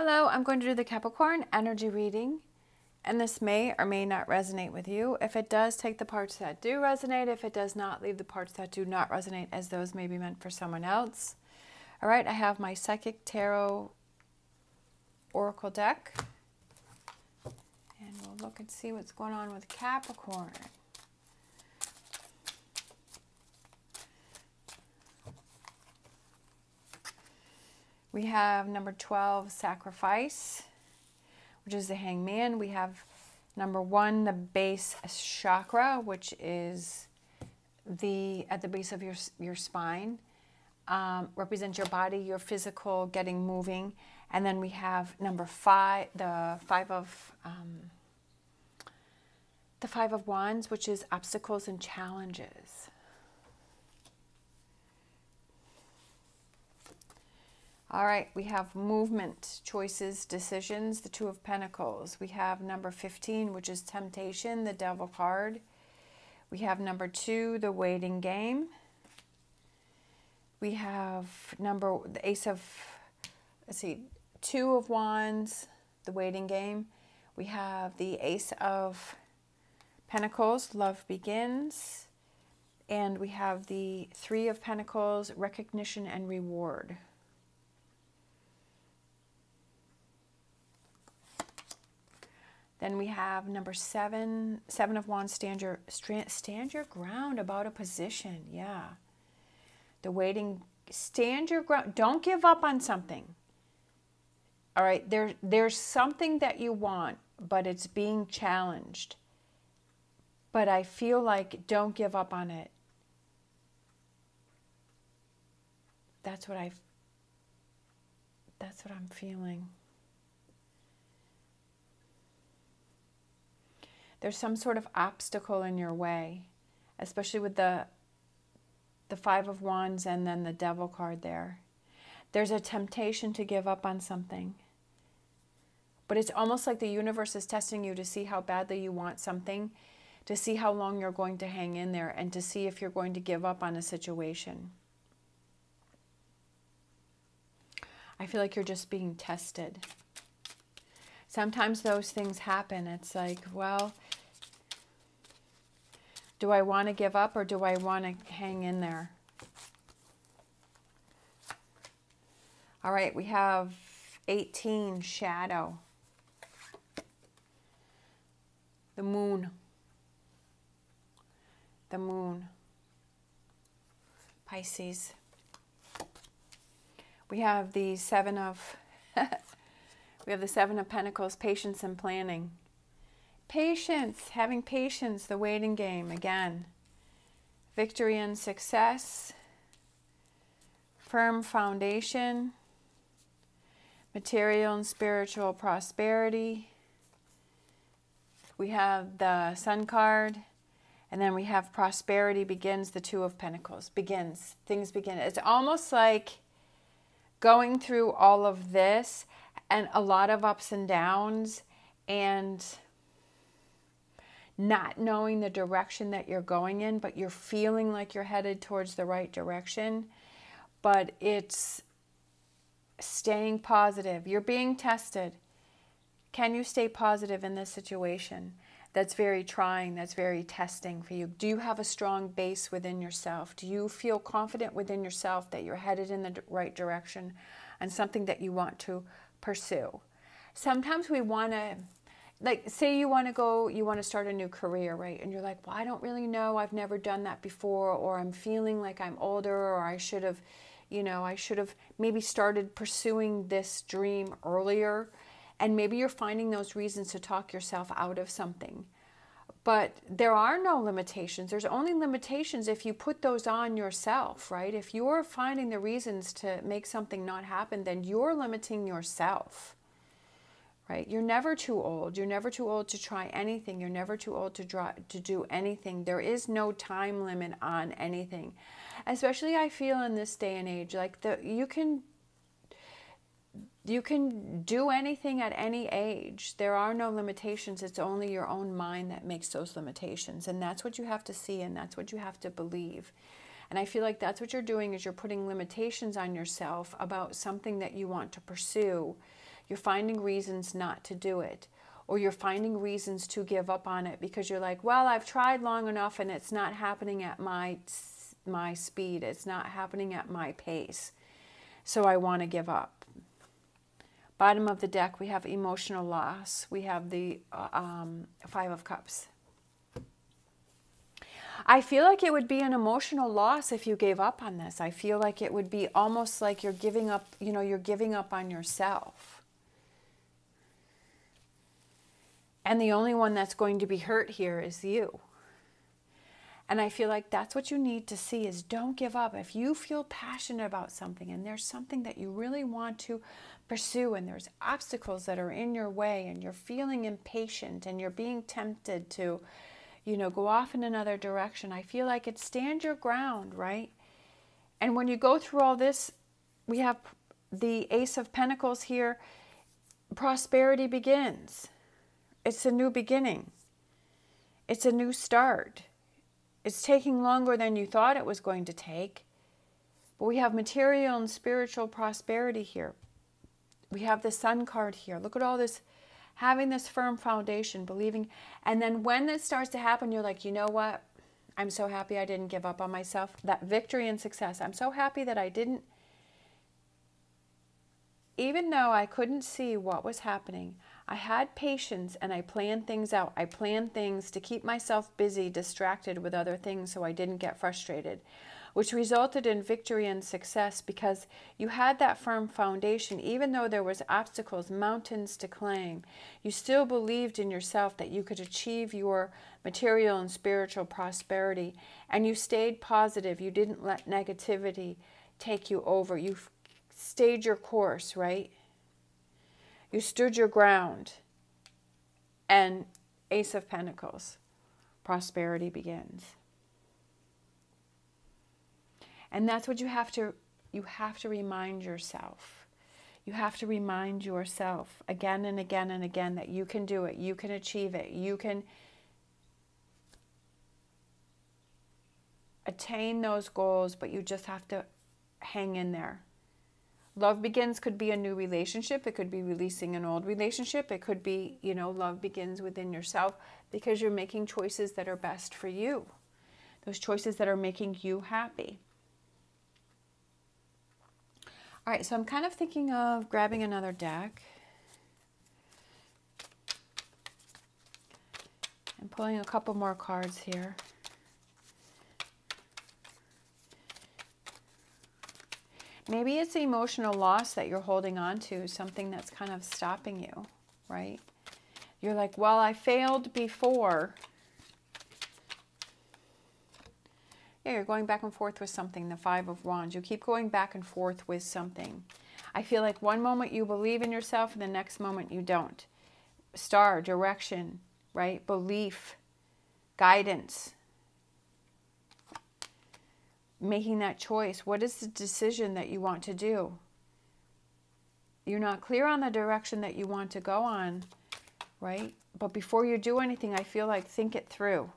Hello, I'm going to do the Capricorn energy reading, and this may or may not resonate with you. If it does, take the parts that do resonate. If it does not, leave the parts that do not resonate, as those may be meant for someone else. All right, I have my Psychic Tarot Oracle deck, and we'll look and see what's going on with Capricorn. We have number 12, Sacrifice, which is the Hangman. We have number 1, the base chakra, which is at the base of your spine. Represents your body, your physical, getting moving. And then we have number 5, the five of Wands, which is obstacles and challenges. All right, we have movement, choices, decisions, the 2 of Pentacles. We have number 15, which is temptation, the Devil card. We have number 2, the waiting game. We have the Ace of, 2 of Wands, the waiting game. We have the Ace of Pentacles, love begins. And we have the 3 of Pentacles, recognition and reward. Then we have number 7, 7 of Wands, stand your ground about a position. Yeah. The waiting, stand your ground. Don't give up on something. All right, there's something that you want, but it's being challenged. But I feel like don't give up on it. That's what I'm feeling. There's some sort of obstacle in your way, especially with the 5 of Wands and then the Devil card there. There's a temptation to give up on something. But it's almost like the universe is testing you to see how badly you want something, to see how long you're going to hang in there, and to see if you're going to give up on a situation. I feel like you're just being tested. Sometimes those things happen. It's like, well, do I want to give up or do I want to hang in there? All right, we have 18, shadow. The moon. The moon. Pisces. We have the 7 of... We have the 7 of Pentacles, patience and planning. Patience, having patience, the waiting game again. Victory and success. Firm foundation. Material and spiritual prosperity. We have the Sun card. And then we have prosperity begins, the 2 of Pentacles. Begins, things begin. It's almost like going through all of this and a lot of ups and downs and not knowing the direction that you're going in, but you're feeling like you're headed towards the right direction. But it's staying positive. You're being tested. Can you stay positive in this situation? That's very trying. That's very testing for you. Do you have a strong base within yourself? Do you feel confident within yourself that you're headed in the right direction and something that you want to pursue? Sometimes we want to, like, say you want to start a new career, right? And you're like, well, I don't really know. I've never done that before, or I'm feeling like I'm older, or I should have maybe started pursuing this dream earlier. And maybe you're finding those reasons to talk yourself out of something. But there are no limitations. There's only limitations if you put those on yourself, right? If you're finding the reasons to make something not happen, then you're limiting yourself, right? You're never too old. You're never too old to try anything. You're never too old to do anything. There is no time limit on anything. Especially I feel in this day and age, like you can do anything at any age. There are no limitations. It's only your own mind that makes those limitations. And that's what you have to see, and that's what you have to believe. And I feel like that's what you're doing, is you're putting limitations on yourself about something that you want to pursue. You're finding reasons not to do it, or you're finding reasons to give up on it because you're like, well, I've tried long enough and it's not happening at my speed. It's not happening at my pace. So I want to give up. Bottom of the deck, we have emotional loss. We have the Five of Cups. I feel like it would be an emotional loss if you gave up on this. I feel like it would be almost like you're giving up, you know, you're giving up on yourself. And the only one that's going to be hurt here is you. And I feel like that's what you need to see is don't give up. If you feel passionate about something and there's something that you really want to pursue and there's obstacles that are in your way and you're feeling impatient and you're being tempted to, you know, go off in another direction, I feel like it's stand your ground, right? And when you go through all this, we have the Ace of Pentacles here. Prosperity begins. It's a new beginning. It's a new start. It's taking longer than you thought it was going to take. But we have material and spiritual prosperity here. We have the Sun card here. Look at all this, having this firm foundation, believing. And then when this starts to happen, you're like, you know what? I'm so happy I didn't give up on myself. That victory and success. I'm so happy that I didn't. Even though I couldn't see what was happening, I had patience and I planned things out. I planned things to keep myself busy, distracted with other things so I didn't get frustrated, which resulted in victory and success because you had that firm foundation. Even though there was obstacles, mountains to climb, you still believed in yourself that you could achieve your material and spiritual prosperity, and you stayed positive. You didn't let negativity take you over. You stayed your course, right? You stood your ground. And Ace of Pentacles, prosperity begins. And that's what you have to remind yourself. You have to remind yourself again and again and again that you can do it. You can achieve it. You can attain those goals, but you just have to hang in there. Love begins could be a new relationship. It could be releasing an old relationship. It could be, you know, love begins within yourself because you're making choices that are best for you. Those choices that are making you happy. All right, so I'm kind of thinking of grabbing another deck and pulling a couple more cards here. Maybe it's the emotional loss that you're holding on to, something that's kind of stopping you, right? You're like, well, I failed before. Yeah, you're going back and forth with something, the Five of Wands. You keep going back and forth with something. I feel like one moment you believe in yourself and the next moment you don't. Star, direction, right? Belief, guidance. Making that choice. What is the decision that you want to do? You're not clear on the direction that you want to go on, right? But before you do anything, I feel like think it through.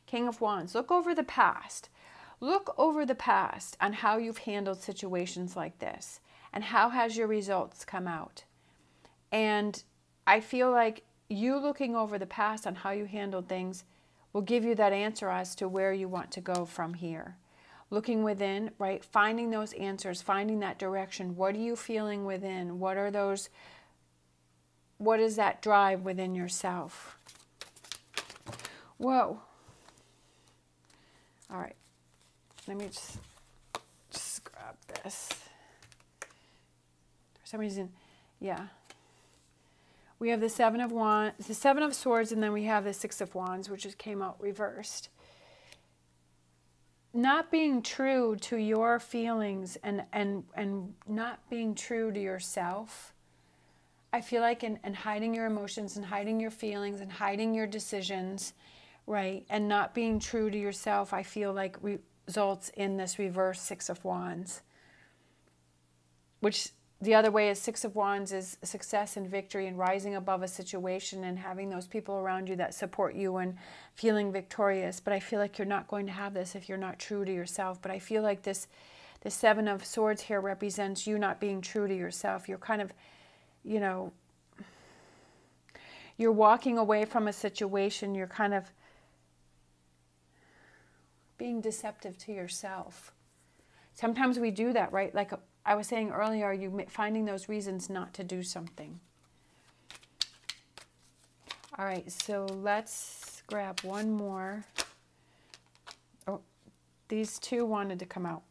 King of Wands, look over the past. Look over the past on how you've handled situations like this and how has your results come out. And I feel like you looking over the past on how you handled things will give you that answer as to where you want to go from here. Looking within, right? Finding those answers, finding that direction. What are you feeling within? What are those, what is that drive within yourself? Whoa. All right. Let me just grab this. For some reason, yeah. We have the Seven of Wands, the Seven of Swords, and then we have the Six of Wands, which just came out reversed. Not being true to your feelings and not being true to yourself. I feel like and hiding your emotions and hiding your feelings and hiding your decisions, right? And not being true to yourself, I feel like results in this reverse Six of Wands. Which the other way is Six of Wands is success and victory and rising above a situation and having those people around you that support you and feeling victorious. But I feel like you're not going to have this if you're not true to yourself. But I feel like the Seven of Swords here represents you not being true to yourself. You're kind of, you know, you're walking away from a situation, you're kind of being deceptive to yourself. Sometimes we do that, right? Like I was saying earlier, are you finding those reasons not to do something? All right, so let's grab one more. Oh, these two wanted to come out.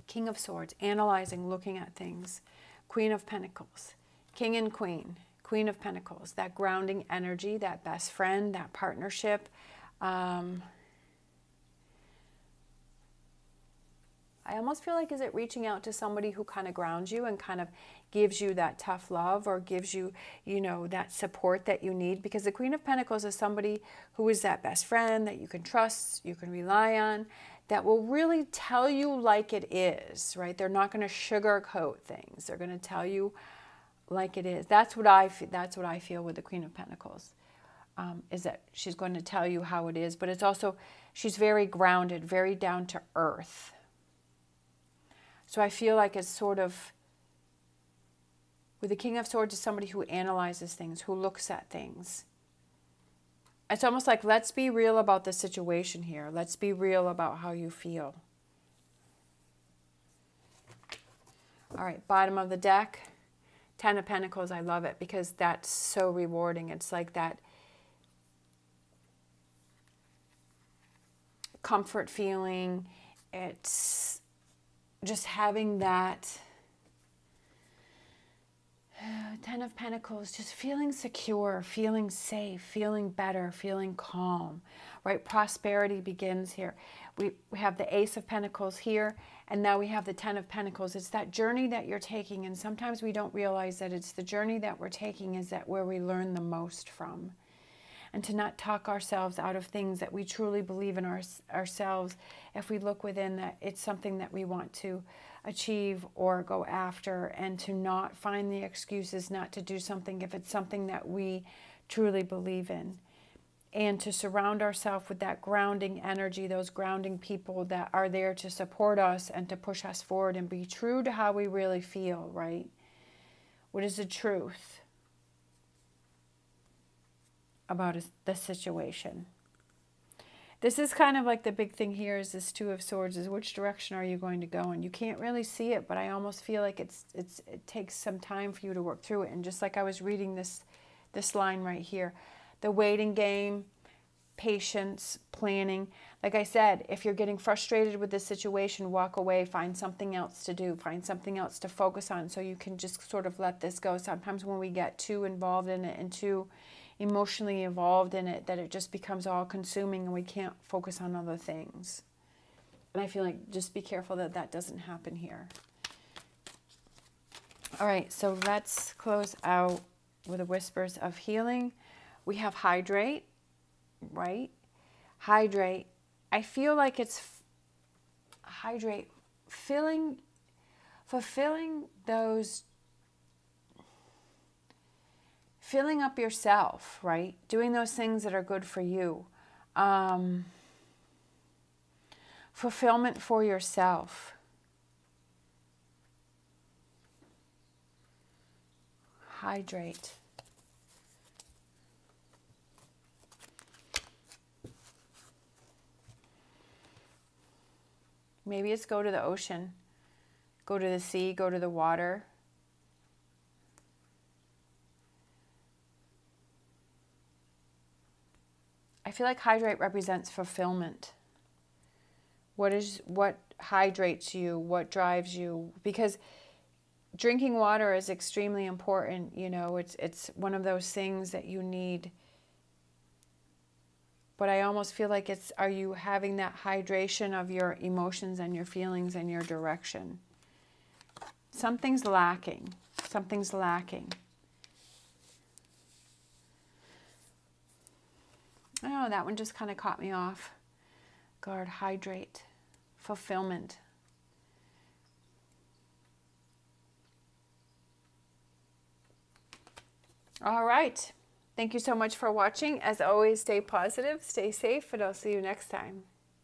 King of Swords, analyzing, looking at things. Queen of Pentacles, King and Queen. Queen of Pentacles, that grounding energy, that best friend, that partnership. I almost feel like, is it reaching out to somebody who kind of grounds you and kind of gives you that tough love, or gives you, you know, that support that you need? Because the Queen of Pentacles is somebody who is that best friend that you can trust, you can rely on, that will really tell you like it is, right? They're not going to sugarcoat things. They're going to tell you like it is. That's what I feel with the Queen of Pentacles, is that she's going to tell you how it is, but it's also, she's very grounded, very down to earth. So I feel like it's sort of, with the King of Swords, is somebody who analyzes things, who looks at things. It's almost like, let's be real about the situation here. Let's be real about how you feel. All right, bottom of the deck, Ten of Pentacles. I love it because that's so rewarding. It's like that comfort feeling. It's just having that Ten of Pentacles, just feeling secure, feeling safe, feeling better, feeling calm, right? Prosperity begins here. We have the Ace of Pentacles here, and now we have the Ten of Pentacles. It's that journey that you're taking, and sometimes we don't realize that it's the journey that we're taking is that where we learn the most from. And to not talk ourselves out of things that we truly believe in ourselves, if we look within that it's something that we want to achieve or go after, and to not find the excuses not to do something if it's something that we truly believe in. And to surround ourselves with that grounding energy, those grounding people that are there to support us and to push us forward and be true to how we really feel, right? What is the truth about the situation? This is kind of like the big thing here is this Two of Swords, is which direction are you going to go? And you can't really see it, but I almost feel like it takes some time for you to work through it. And just like I was reading this line right here, the waiting game, patience, planning. Like I said, if you're getting frustrated with the situation, walk away, find something else to do, find something else to focus on so you can just sort of let this go. Sometimes when we get too involved in it and too emotionally involved in it, that it just becomes all consuming and we can't focus on other things. And I feel like just be careful that that doesn't happen here. All right, so let's close out with the whispers of healing. We have hydrate, right? Hydrate. I feel like it's hydrate, fulfilling those, filling up yourself, right? Doing those things that are good for you. Fulfillment for yourself. Hydrate. Maybe it's go to the ocean, go to the sea, go to the water. I feel like hydrate represents fulfillment. What hydrates you? What drives you? Because drinking water is extremely important. You know, it's one of those things that you need. But I almost feel like it's, are you having that hydration of your emotions and your feelings and your direction? Something's lacking. Something's lacking. Oh, that one just kind of caught me off guard. Hydrate. Fulfillment. All right. Thank you so much for watching. As always, stay positive, stay safe, and I'll see you next time.